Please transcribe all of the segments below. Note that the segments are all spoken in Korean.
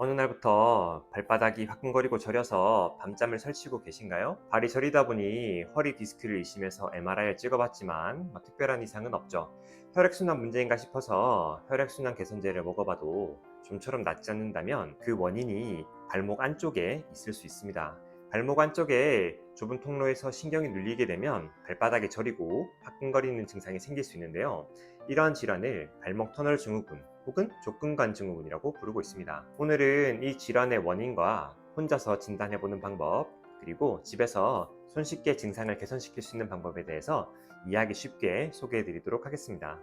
어느 날부터 발바닥이 화끈거리고 저려서 밤잠을 설치고 계신가요? 발이 저리다 보니 허리 디스크를 의심해서 MRI를 찍어봤지만 특별한 이상은 없죠. 혈액순환 문제인가 싶어서 혈액순환 개선제를 먹어봐도 좀처럼 낫지 않는다면 그 원인이 발목 안쪽에 있을 수 있습니다. 발목 안쪽에 좁은 통로에서 신경이 눌리게 되면 발바닥이 저리고 화끈거리는 증상이 생길 수 있는데요. 이러한 질환을 발목 터널 증후군 혹은 족근관 증후군이라고 부르고 있습니다. 오늘은 이 질환의 원인과 혼자서 진단해보는 방법, 그리고 집에서 손쉽게 증상을 개선시킬 수 있는 방법에 대해서 이해하기 쉽게 소개해드리도록 하겠습니다.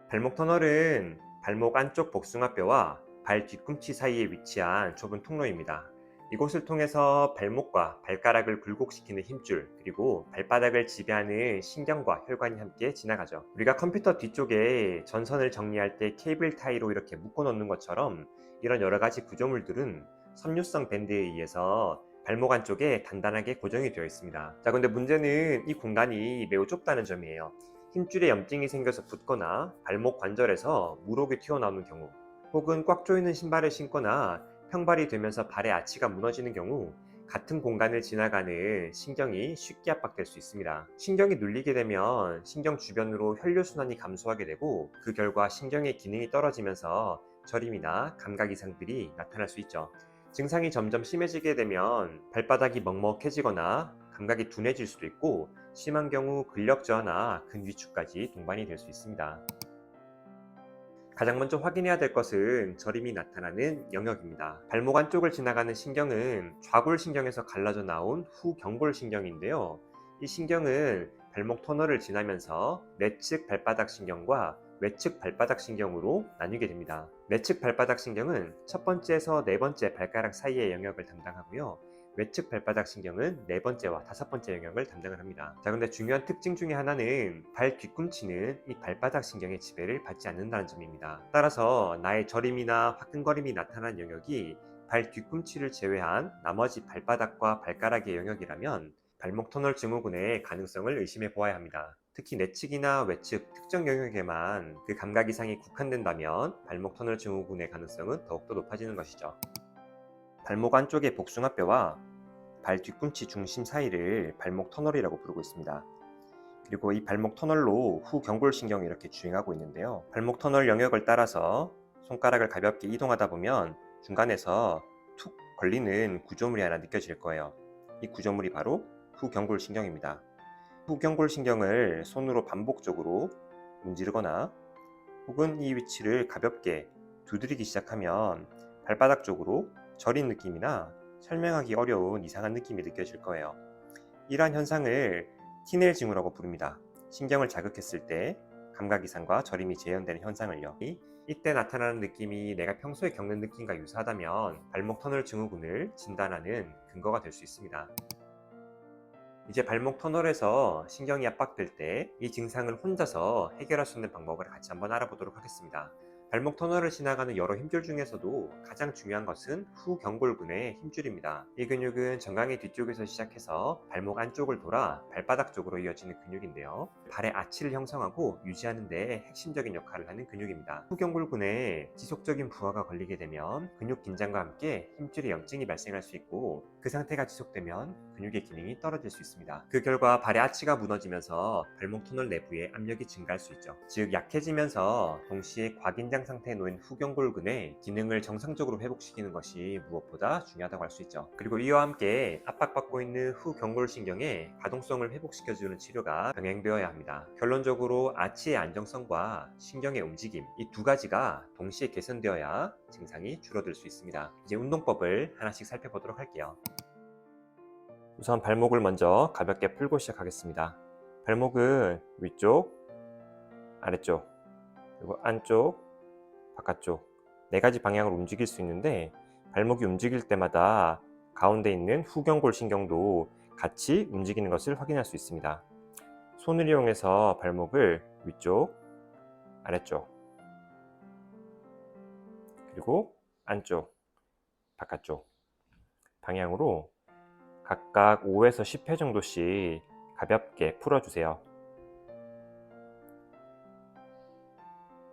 발목 터널은 발목 안쪽 복숭아뼈와 발 뒤꿈치 사이에 위치한 좁은 통로입니다. 이곳을 통해서 발목과 발가락을 굴곡시키는 힘줄, 그리고 발바닥을 지배하는 신경과 혈관이 함께 지나가죠. 우리가 컴퓨터 뒤쪽에 전선을 정리할 때 케이블 타이로 이렇게 묶어 놓는 것처럼 이런 여러 가지 구조물들은 섬유성 밴드에 의해서 발목 안쪽에 단단하게 고정이 되어 있습니다. 자, 근데 문제는 이 공간이 매우 좁다는 점이에요. 힘줄에 염증이 생겨서 붓거나 발목 관절에서 물혹이 튀어나오는 경우, 혹은 꽉 조이는 신발을 신거나 평발이 되면서 발의 아치가 무너지는 경우 같은 공간을 지나가는 신경이 쉽게 압박될 수 있습니다. 신경이 눌리게 되면 신경 주변으로 혈류순환이 감소하게 되고, 그 결과 신경의 기능이 떨어지면서 저림이나 감각 이상들이 나타날 수 있죠. 증상이 점점 심해지게 되면 발바닥이 먹먹해지거나 감각이 둔해질 수도 있고, 심한 경우 근력 저하나 근위축까지 동반이 될 수 있습니다. 가장 먼저 확인해야 될 것은 저림이 나타나는 영역입니다. 발목 안쪽을 지나가는 신경은 좌골신경에서 갈라져 나온 후경골신경인데요. 이 신경은 발목 터널을 지나면서 내측 발바닥 신경과 외측 발바닥 신경으로 나뉘게 됩니다. 내측 발바닥 신경은 첫 번째에서 네 번째 발가락 사이의 영역을 담당하고요. 외측 발바닥 신경은 네 번째와 다섯 번째 영역을 담당을 합니다. 자, 근데 중요한 특징 중에 하나는 발 뒤꿈치는 이 발바닥 신경의 지배를 받지 않는다는 점입니다. 따라서 나의 저림이나 화끈거림이 나타난 영역이 발 뒤꿈치를 제외한 나머지 발바닥과 발가락의 영역이라면 발목 터널 증후군의 가능성을 의심해 보아야 합니다. 특히 내측이나 외측 특정 영역에만 그 감각 이상이 국한된다면 발목 터널 증후군의 가능성은 더욱더 높아지는 것이죠. 발목 안쪽의 복숭아뼈와 발 뒤꿈치 중심 사이를 발목 터널이라고 부르고 있습니다. 그리고 이 발목 터널로 후경골신경이 이렇게 주행하고 있는데요. 발목 터널 영역을 따라서 손가락을 가볍게 이동하다 보면 중간에서 툭 걸리는 구조물이 하나 느껴질 거예요. 이 구조물이 바로 후경골신경입니다. 후경골신경을 손으로 반복적으로 문지르거나 혹은 이 위치를 가볍게 두드리기 시작하면 발바닥 쪽으로 저린 느낌이나 설명하기 어려운 이상한 느낌이 느껴질 거예요. 이러한 현상을 티넬 징후라고 부릅니다. 신경을 자극했을 때 감각 이상과 저림이 재현되는 현상을요. 이때 나타나는 느낌이 내가 평소에 겪는 느낌과 유사하다면 발목 터널 증후군을 진단하는 근거가 될 수 있습니다. 이제 발목 터널에서 신경이 압박될 때 이 증상을 혼자서 해결할 수 있는 방법을 같이 한번 알아보도록 하겠습니다. 발목 터널을 지나가는 여러 힘줄 중에서도 가장 중요한 것은 후경골근의 힘줄입니다. 이 근육은 정강이 뒤쪽에서 시작해서 발목 안쪽을 돌아 발바닥 쪽으로 이어지는 근육인데요. 발의 아치를 형성하고 유지하는 데 핵심적인 역할을 하는 근육입니다. 후경골근에 지속적인 부하가 걸리게 되면 근육 긴장과 함께 힘줄에 염증이 발생할 수 있고, 그 상태가 지속되면 근육의 기능이 떨어질 수 있습니다. 그 결과 발의 아치가 무너지면서 발목 터널 내부에 압력이 증가할 수 있죠. 즉 약해지면서 동시에 과긴장 상태에 놓인 후경골근의 기능을 정상적으로 회복시키는 것이 무엇보다 중요하다고 할 수 있죠. 그리고 이와 함께 압박받고 있는 후경골신경의 가동성을 회복시켜주는 치료가 병행되어야 합니다. 결론적으로 아치의 안정성과 신경의 움직임, 이 두 가지가 동시에 개선되어야 증상이 줄어들 수 있습니다. 이제 운동법을 하나씩 살펴보도록 할게요. 우선 발목을 먼저 가볍게 풀고 시작하겠습니다. 발목은 위쪽, 아래쪽, 그리고 안쪽, 바깥쪽 네 가지 방향으로 움직일 수 있는데, 발목이 움직일 때마다 가운데 있는 후경골 신경도 같이 움직이는 것을 확인할 수 있습니다. 손을 이용해서 발목을 위쪽, 아래쪽, 그리고 안쪽, 바깥쪽 방향으로 각각 5에서 10회 정도씩 가볍게 풀어주세요.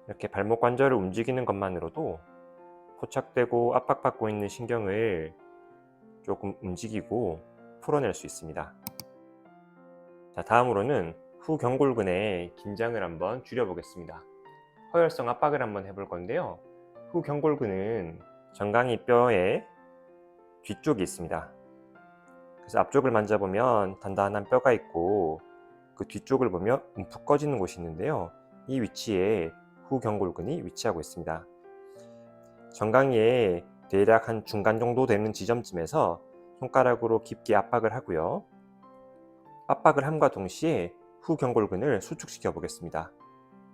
이렇게 발목 관절을 움직이는 것만으로도 포착되고 압박받고 있는 신경을 조금 움직이고 풀어낼 수 있습니다. 자, 다음으로는 후경골근의 긴장을 한번 줄여보겠습니다. 허혈성 압박을 한번 해볼 건데요. 후경골근은 정강이 뼈의 뒤쪽이 있습니다. 그래서 앞쪽을 만져보면 단단한 뼈가 있고 그 뒤쪽을 보면 움푹 꺼지는 곳이 있는데요. 이 위치에 후경골근이 위치하고 있습니다. 정강이의 대략 한 중간 정도 되는 지점쯤에서 손가락으로 깊게 압박을 하고요. 압박을 함과 동시에 후경골근을 수축시켜 보겠습니다.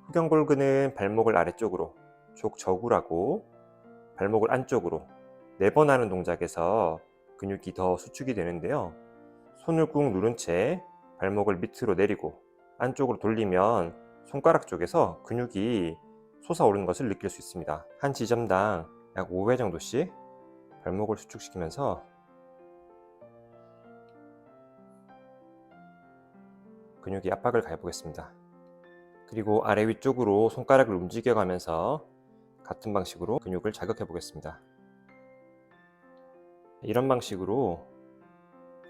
후경골근은 발목을 아래쪽으로, 족저구라고 발목을 안쪽으로 4번 하는 동작에서 근육이 더 수축이 되는데요. 손을 꾹 누른 채 발목을 밑으로 내리고 안쪽으로 돌리면 손가락 쪽에서 근육이 솟아오르는 것을 느낄 수 있습니다. 한 지점당 약 5회 정도씩 발목을 수축시키면서 근육에 압박을 가해보겠습니다. 그리고 아래 위쪽으로 손가락을 움직여가면서 같은 방식으로 근육을 자극해 보겠습니다. 이런 방식으로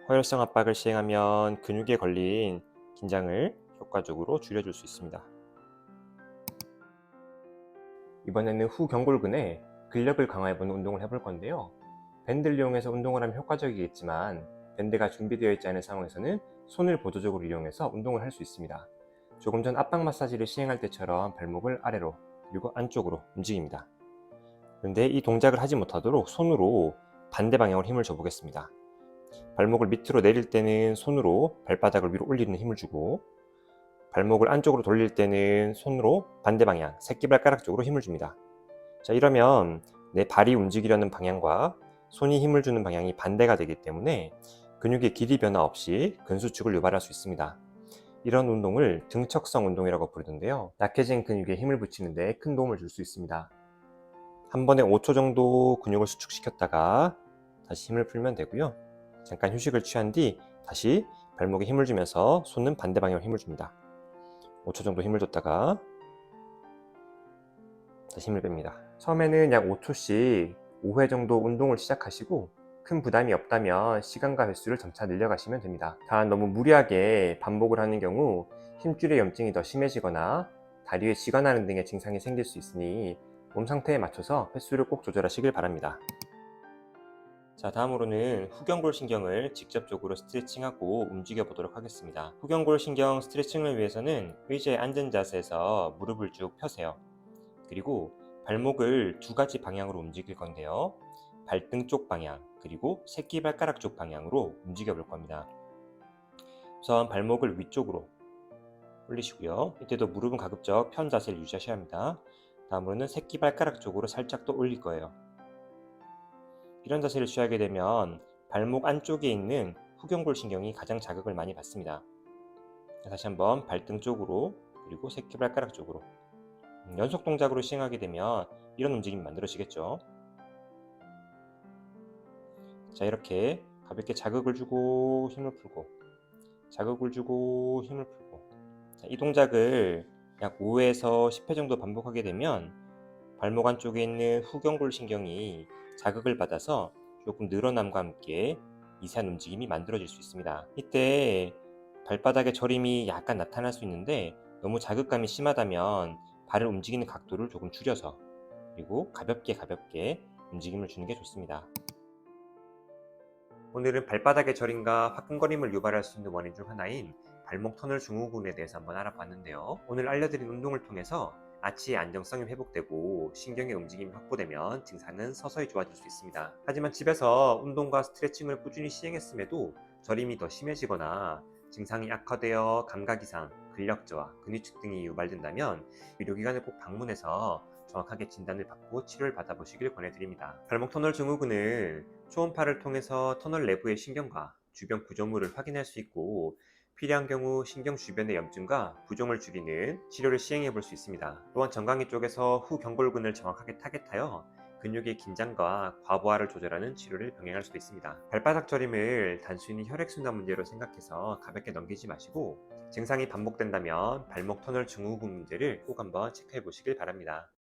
허혈성 압박을 시행하면 근육에 걸린 긴장을 효과적으로 줄여줄 수 있습니다. 이번에는 후경골근의 근력을 강화해보는 운동을 해볼 건데요. 밴드를 이용해서 운동을 하면 효과적이겠지만 밴드가 준비되어 있지 않은 상황에서는 손을 보조적으로 이용해서 운동을 할 수 있습니다. 조금 전 압박 마사지를 시행할 때처럼 발목을 아래로 그리고 안쪽으로 움직입니다. 그런데 이 동작을 하지 못하도록 손으로 반대 방향으로 힘을 줘 보겠습니다. 발목을 밑으로 내릴 때는 손으로 발바닥을 위로 올리는 힘을 주고 발목을 안쪽으로 돌릴 때는 손으로 반대 방향, 새끼발가락 쪽으로 힘을 줍니다. 자, 이러면 내 발이 움직이려는 방향과 손이 힘을 주는 방향이 반대가 되기 때문에 근육의 길이 변화 없이 근수축을 유발할 수 있습니다. 이런 운동을 등척성 운동이라고 부르는데요. 약해진 근육에 힘을 붙이는 데 큰 도움을 줄 수 있습니다. 한 번에 5초 정도 근육을 수축시켰다가 다시 힘을 풀면 되고요. 잠깐 휴식을 취한 뒤 다시 발목에 힘을 주면서 손은 반대 방향으로 힘을 줍니다. 5초 정도 힘을 줬다가 다시 힘을 뺍니다. 처음에는 약 5초씩 5회 정도 운동을 시작하시고 큰 부담이 없다면 시간과 횟수를 점차 늘려가시면 됩니다. 단 너무 무리하게 반복을 하는 경우 힘줄의 염증이 더 심해지거나 다리에 쥐가 나는 등의 증상이 생길 수 있으니 몸 상태에 맞춰서 횟수를 꼭 조절하시길 바랍니다. 자, 다음으로는 후경골 신경을 직접적으로 스트레칭하고 움직여 보도록 하겠습니다. 후경골 신경 스트레칭을 위해서는 의자에 앉은 자세에서 무릎을 쭉 펴세요. 그리고 발목을 2가지 방향으로 움직일 건데요. 발등 쪽 방향 그리고 새끼발가락 쪽 방향으로 움직여 볼 겁니다. 우선 발목을 위쪽으로 올리시고요. 이때도 무릎은 가급적 편 자세를 유지하셔야 합니다. 다음으로는 새끼발가락 쪽으로 살짝 또 올릴 거예요. 이런 자세를 취하게 되면 발목 안쪽에 있는 후경골 신경이 가장 자극을 많이 받습니다. 다시 한번 발등 쪽으로 그리고 새끼발가락 쪽으로 연속 동작으로 시행하게 되면 이런 움직임이 만들어지겠죠. 자, 이렇게 가볍게 자극을 주고 힘을 풀고 자극을 주고 힘을 풀고 자, 이 동작을 약 5에서 10회 정도 반복하게 되면 발목 안쪽에 있는 후경골 신경이 자극을 받아서 조금 늘어남과 함께 미세한 움직임이 만들어질 수 있습니다. 이때 발바닥의 저림이 약간 나타날 수 있는데 너무 자극감이 심하다면 발을 움직이는 각도를 조금 줄여서 그리고 가볍게 움직임을 주는 게 좋습니다. 오늘은 발바닥의 저림과 화끈거림을 유발할 수 있는 원인 중 하나인 발목 터널 증후군에 대해서 한번 알아봤는데요. 오늘 알려드린 운동을 통해서 아치의 안정성이 회복되고 신경의 움직임이 확보되면 증상은 서서히 좋아질 수 있습니다. 하지만 집에서 운동과 스트레칭을 꾸준히 시행했음에도 저림이 더 심해지거나 증상이 악화되어 감각 이상, 근력 저하, 근위축 등이 유발된다면 의료기관을 꼭 방문해서 정확하게 진단을 받고 치료를 받아보시길 권해드립니다. 발목 터널 증후군은 초음파를 통해서 터널 내부의 신경과 주변 구조물을 확인할 수 있고 필요한 경우 신경 주변의 염증과 부종을 줄이는 치료를 시행해 볼 수 있습니다. 또한 정강이 쪽에서 후경골근을 정확하게 타겟하여 근육의 긴장과 과부하를 조절하는 치료를 병행할 수도 있습니다. 발바닥 저림을 단순히 혈액순환 문제로 생각해서 가볍게 넘기지 마시고 증상이 반복된다면 발목 터널 증후군 문제를 꼭 한번 체크해 보시길 바랍니다.